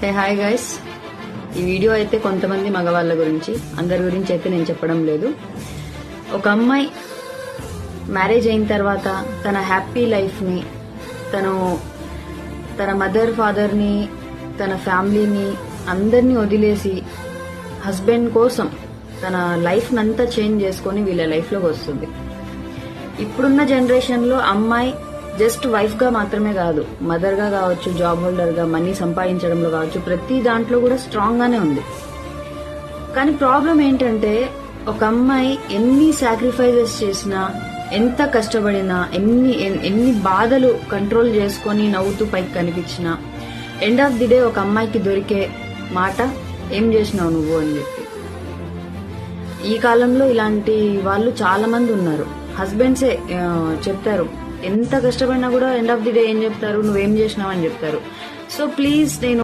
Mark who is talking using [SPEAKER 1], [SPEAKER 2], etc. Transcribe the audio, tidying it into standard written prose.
[SPEAKER 1] Hey hi guys, ఈ video అయితే కొంతమంది మగవాళ్ళ గురించి, అందరి గురించి అయితే నేను చెప్పడం లేదు. ఒక అమ్మాయి మ్యారేజ్ అయిన తర్వాత తన హ్యాపీ లైఫ్ని, తన మదర్ ఫాదర్ని, తన ఫ్యామిలీని అందరినీ వదిలేసి హస్బెండ్ కోసం తన లైఫ్ నంతా చేంజ్ చేసుకొని వీళ్ళ లైఫ్లోకి వస్తుంది. ఇప్పుడున్న జనరేషన్లో అమ్మాయి జస్ట్ వైఫ్ గా మాత్రమే కాదు, మదర్ గా కావచ్చు, జాబ్ హోల్డర్ గా, మనీ సంపాదించడంలో కావచ్చు, ప్రతి దాంట్లో కూడా స్ట్రాంగ్ గానే ఉంది. కానీ ప్రాబ్లం ఏంటంటే, ఒక అమ్మాయి ఎన్ని సాక్రిఫైజెస్ చేసినా, ఎంత కష్టపడినా, ఎన్ని బాధలు కంట్రోల్ చేసుకొని నవ్వుతూ పైకి కనిపించినా, ఎండ్ ఆఫ్ ది డే ఒక అమ్మాయికి దొరికే మాట ఏం చేసినావు నువ్వు అని చెప్పి. ఈ కాలంలో ఇలాంటి వాళ్ళు చాలా మంది ఉన్నారు. హస్బెండ్సే చెప్తారు, ఎంత కష్టపడినా కూడా ఎండ్ ఆఫ్ ది డే ఏం చెప్తారు, నువ్వేం చేసినావు అని చెప్తారు. సో ప్లీజ్, నేను